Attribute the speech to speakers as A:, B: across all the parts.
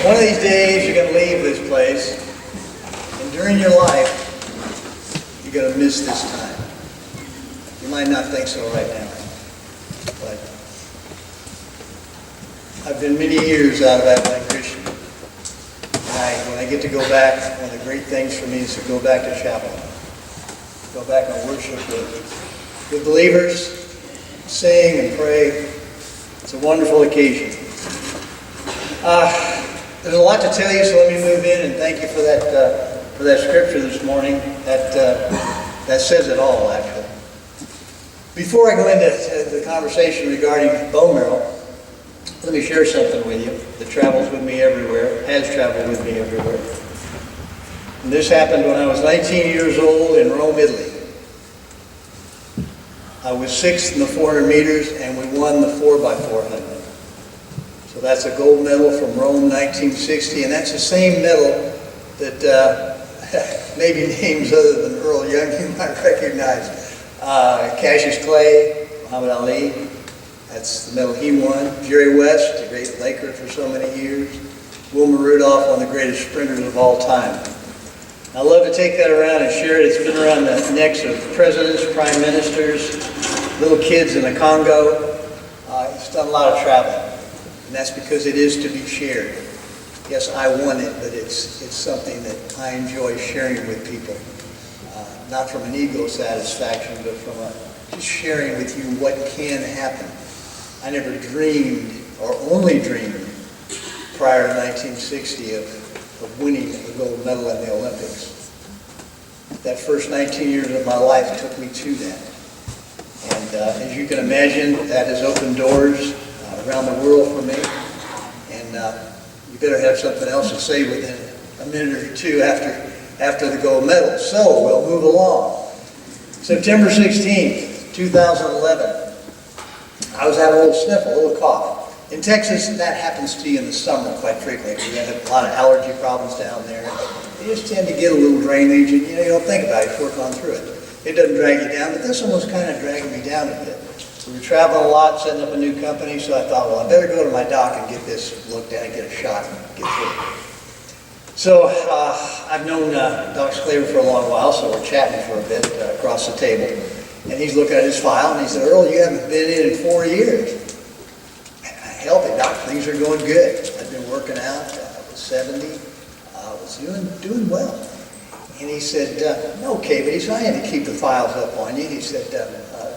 A: One of these days you're going to leave this place, and during your life, you're going to miss this time. You might not think so right now, but I've been many years out of Abilene Christian. When I get to go back, one of the great things for me is to go back to chapel. Go back and worship with believers, sing and pray. It's a wonderful occasion. There's a lot to tell you, so let me move in and thank you for that scripture this morning. That says it all, actually. Before I go into the conversation regarding bone marrow, let me share something with you that travels with me everywhere, has traveled with me everywhere. And this happened when I was 19 years old in Rome, Italy. I was sixth in the 400 meters, and we won the 4x400. So that's a gold medal from Rome, 1960, and that's the same medal that maybe names other than Earl Young you might recognize. Cassius Clay, Muhammad Ali, that's the medal he won. Jerry West, the great Laker for so many years. Wilma Rudolph, one of the greatest sprinters of all time. I love to take that around and share it. It's been around the necks of presidents, prime ministers, little kids in the Congo. It's done a lot of traveling. And that's because it is to be shared. Yes, I won it, but it's something that I enjoy sharing with people. Not from an ego satisfaction, but from just sharing with you what can happen. I never dreamed, or only dreamed, prior to 1960 of winning a gold medal in the Olympics. That first 19 years of my life took me to that. And as you can imagine, that has opened doors around the world for me, and you better have something else to say within a minute or two after the gold medal. So we'll move along. September 16th, 2011, I was having a little sniffle, a little cough. In Texas, that happens to you in the summer quite frequently. You have a lot of allergy problems down there. You just tend to get a little drainage, and you don't think about it, you work on through it. It doesn't drag you down, but this one was kind of dragging me down a bit. We were traveling a lot, setting up a new company, so I thought, well, I better go to my doc and get this looked at and get a shot and get through it. So I've known Doc Sclaver for a long while, so we're chatting for a bit across the table. And he's looking at his file, and he said, Earl, you haven't been in 4 years. Healthy, Doc, things are going good. I've been working out, I was 70, I was doing well. And he said, okay, but he said, I had to keep the files up on you. He said,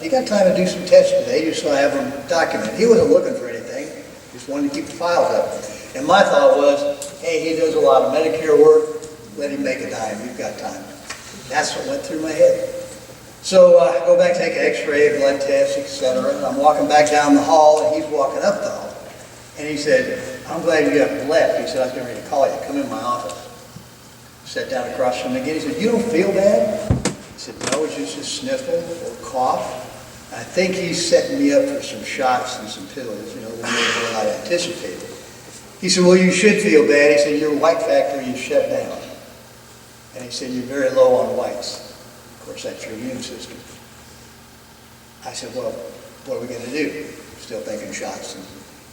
A: you got time to do some tests today, just so I have them documented. He wasn't looking for anything, just wanted to keep the files up. And my thought was, hey, he does a lot of Medicare work, let him make a dime, you've got time. That's what went through my head. So I go back, take an x-ray, blood test, etc. And I'm walking back down the hall, and he's walking up the hall. And he said, I'm glad you got left. He said, I was getting ready to call you, come in my office. Sat down across from him again. He said, you don't feel bad? I said, no, it's just a sniffle or cough. I think he's setting me up for some shots and some pills, more than I anticipated. He said, well, you should feel bad. He said, your white factory is shut down. And he said, you're very low on whites. Of course, that's your immune system. I said, well, what are we going to do? Still thinking shots. And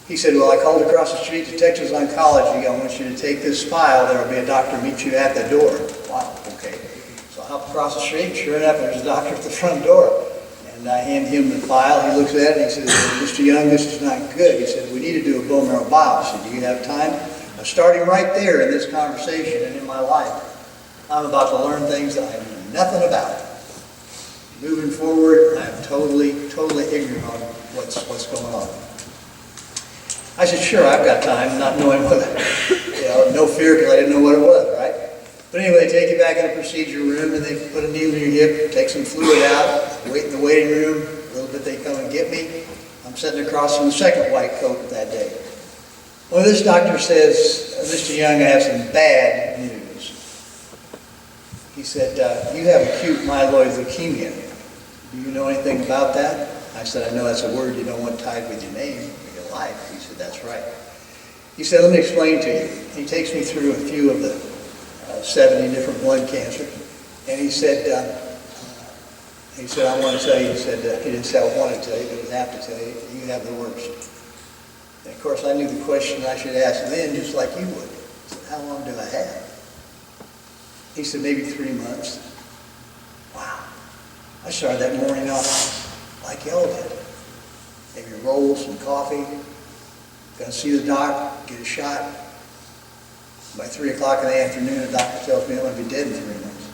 A: he said, well, I called across the street to Texas Oncology. I want you to take this file. There will be a doctor meet you at the door. Wow, okay. So I hop across the street. Sure enough, there's a doctor at the front door. And I hand him the file. He looks at it and he says, Mr. Young, this is not good. He said, we need to do a bone marrow biopsy. Do you have time? Now, starting right there in this conversation and in my life, I'm about to learn things that I know nothing about. Moving forward, I'm totally ignorant on what's going on. I said, sure, I've got time, not knowing what, no fear because I didn't know what it was, right? But anyway, they take you back in the procedure room and they put a needle in your hip, take some fluid out, wait in the waiting room, a little bit they come and get me. I'm sitting across from the second white coat that day. Well, this doctor says, Mr. Young, I have some bad news. He said, you have acute myeloid leukemia. Do you know anything about that? I said, I know that's a word you don't want tied with your name or your life. He said, that's right. He said, let me explain to you. He takes me through a few of the 70 different blood cancers. And he said, I want to tell you, he said, he didn't say I want to tell you, but he would have to tell you, you have the worst. And of course, I knew the question I should ask then, just like you would. how long do I have? He said, maybe 3 months. Wow. I started that morning off like y'all did. Maybe rolls, some coffee, gonna see the doc, get a shot. By 3 o'clock in the afternoon, the doctor tells me I'm gonna be dead in 3 months.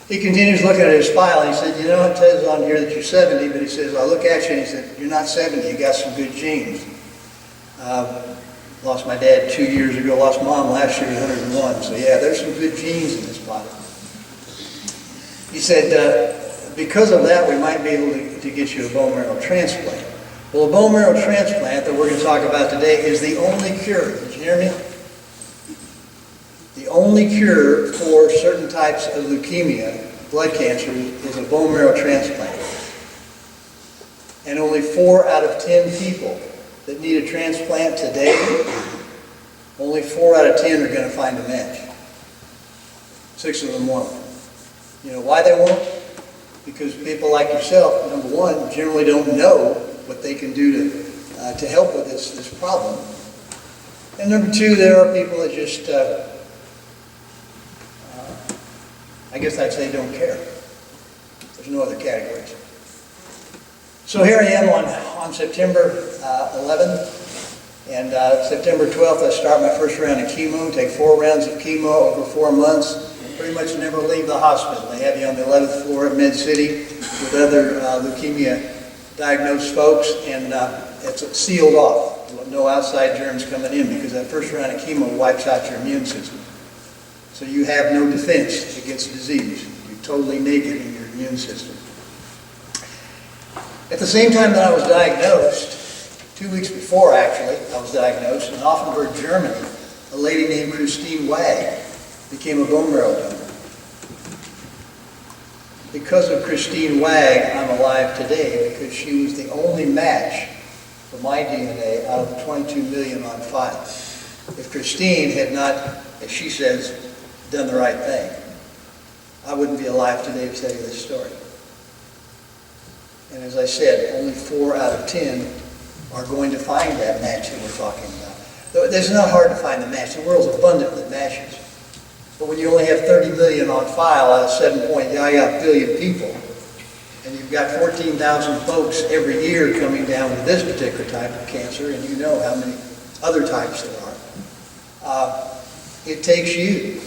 A: He continues looking at his file, and he said, you know, it says on here that you're 70, but he says, I look at you, and he said, you're not 70, you got some good genes. Lost my dad 2 years ago, lost mom last year at 101, so yeah, there's some good genes in this body. He said, because of that, we might be able to get you a bone marrow transplant. Well, a bone marrow transplant that we're going to talk about today is the only cure. Did you hear me? The only cure for certain types of leukemia, blood cancer, is a bone marrow transplant. And only 4 out of 10 people that need a transplant today, only 4 out of 10 are going to find a match. 6 of them won't. You know why they won't? Because people like yourself, number one, generally don't know what they can do to help with this problem. And number two, there are people that just, I guess I'd say don't care. There's no other categories. So here I am on September 11th, and September 12th I start my first round of chemo, take 4 rounds of chemo over 4 months. Pretty much never leave the hospital. They have you on the 11th floor at Med City with other leukemia diagnosed folks, and it's sealed off. No outside germs coming in, because that first round of chemo wipes out your immune system. So you have no defense against disease. You're totally naked in your immune system. At the same time that I was diagnosed, 2 weeks before actually, I was diagnosed in Offenburg, Germany, a lady named Christine Wag became a bone marrow donor. Because of Christine Wag, I'm alive today, because she was the only match for my DNA out of 22 million on file. If Christine had not, as she says, done the right thing, I wouldn't be alive today to tell you this story. And as I said, only 4 out of 10 are going to find that match that we're talking about. It's not hard to find the match. The world's abundant with matches. But when you only have 30 million on file out of 7.8 billion people, and you've got 14,000 folks every year coming down with this particular type of cancer, and you know how many other types there are, it takes you.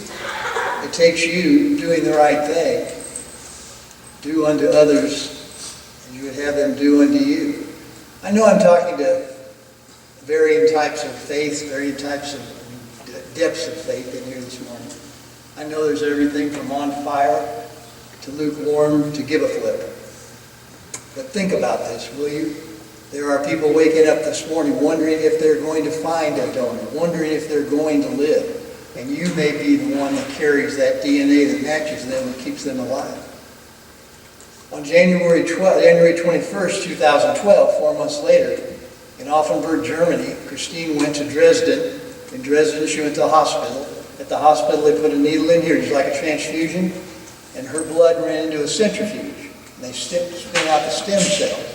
A: It takes you doing the right thing. Do unto others, and you would have them do unto you. I know I'm talking to varying types of faith, varying types of depths of faith in here this morning. I know there's everything from on fire to lukewarm to give a flip. But think about this, will you? There are people waking up this morning wondering if they're going to find a donor, wondering if they're going to live. And you may be the one that carries that DNA that matches them and keeps them alive. On January 21st, 2012, 4 months later, in Offenburg, Germany, Christine went to Dresden. In Dresden, she went to the hospital. At the hospital, they put a needle in here, just like a transfusion, and her blood ran into a centrifuge. And they spin out the stem cells.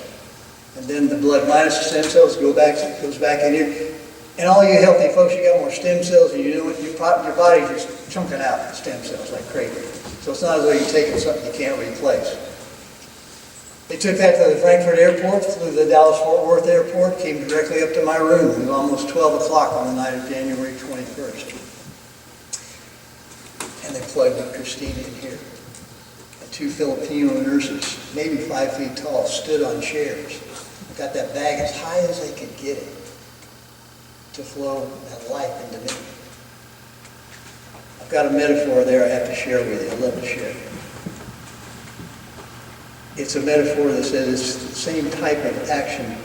A: And then the blood minus the stem cells goes back in here. And all you healthy folks, you got more stem cells, and you know what? Your body's just chunking out the stem cells like crazy. So it's not as though you're taking something you can't replace. They took that to the Frankfurt airport, flew to the Dallas-Fort Worth airport, came directly up to my room. It was almost 12 o'clock on the night of January 21st. And they plugged Christine in here. And 2 Filipino nurses, maybe 5 feet tall, stood on chairs. Got that bag as high as they could get it to flow that life into me. I've got a metaphor there I have to share with you. I'd love to share it. It's a metaphor that says it's the same type of action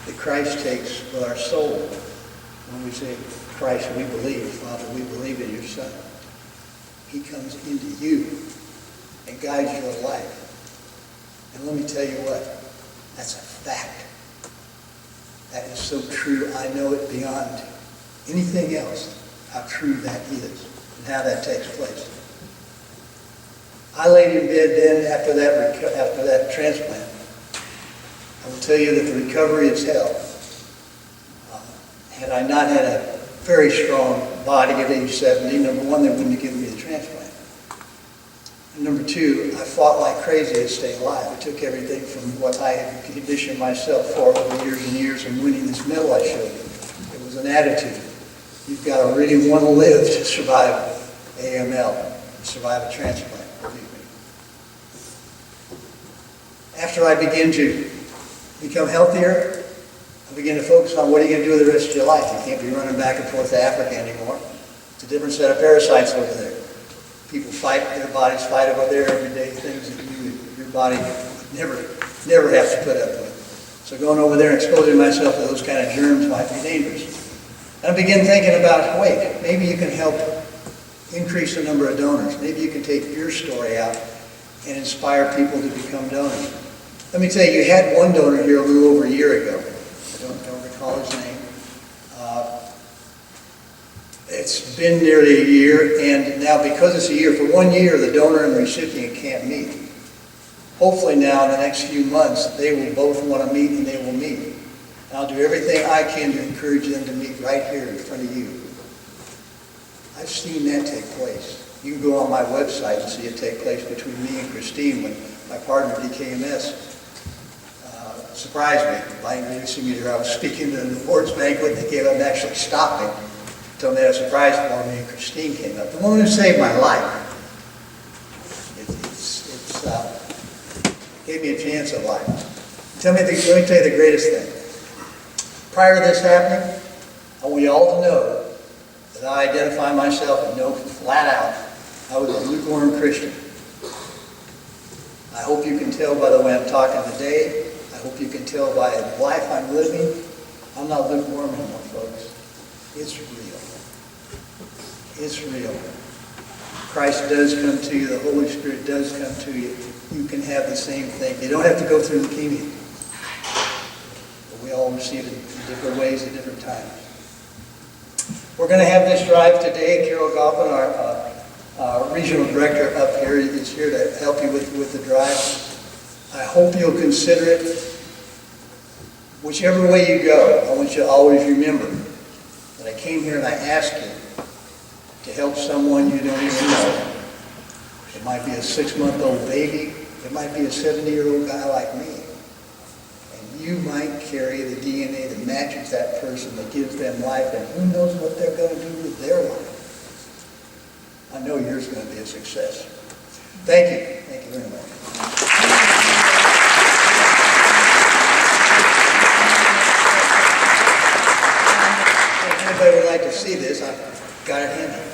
A: that Christ takes with our soul. When we say, Christ, we believe, Father, we believe in your Son. He comes into you and guides your life. And let me tell you what, that's a fact. That is so true, I know it beyond anything else, how true that is and how that takes place. I laid in bed then after that transplant. I will tell you that the recovery is hell. Had I not had a very strong body at age 70. Number one, they wouldn't have given me the transplant. And number two, I fought like crazy to stay alive. It took everything from what I had conditioned myself for over years and years and winning this medal I showed you. It was an attitude. You've got to really want to live to survive AML, to survive a transplant, believe me. After I begin to become healthier, I begin to focus on what are you going to do with the rest of your life. You can't be running back and forth to Africa anymore. It's a different set of parasites over there. People fight, their bodies fight over there every day, things that your body never has to put up with. So going over there and exposing myself to those kind of germs might be dangerous. And I begin thinking about, wait, maybe you can help increase the number of donors. Maybe you can take your story out and inspire people to become donors. Let me tell you, you had one donor here a little over a year ago. I don't recall his name. It's been nearly a year, and now because it's a year, for 1 year, the donor and the recipient can't meet. Hopefully now, in the next few months, they will both want to meet, and they will meet. And I'll do everything I can to encourage them to meet right here in front of you. I've seen that take place. You can go on my website and see it take place between me and Christine when my partner, DKMS, surprised me by introducing me to her. I was speaking at an awards banquet, and they gave up and actually stopped me. Told me they had a surprise for me, and Christine came up. The woman who saved my life. Gave me a chance at life. Let me tell you the greatest thing. Prior to this happening, I want you all to know that I identify myself and know flat out I was a lukewarm Christian. I hope you can tell by the way I'm talking today. I hope you can tell by the life I'm living. I'm not lukewarm anymore, folks. It's real. It's real. Christ does come to you. The Holy Spirit does come to you. You can have the same thing. You don't have to go through leukemia. But we all receive it in different ways at different times. We're going to have this drive today. Carol Goffin, our regional director up here, is here to help you with the drive. I hope you'll consider it. Whichever way you go, I want you to always remember that I came here and I asked you to help someone you don't even know. It might be a 6-month-old baby. It might be a 70-year-old guy like me. And you might carry the DNA that matches that person, that gives them life, and who knows what they're going to do with their life. I know yours is going to be a success. Thank you. Thank you very much. If anybody would like to see this, I've got it handy.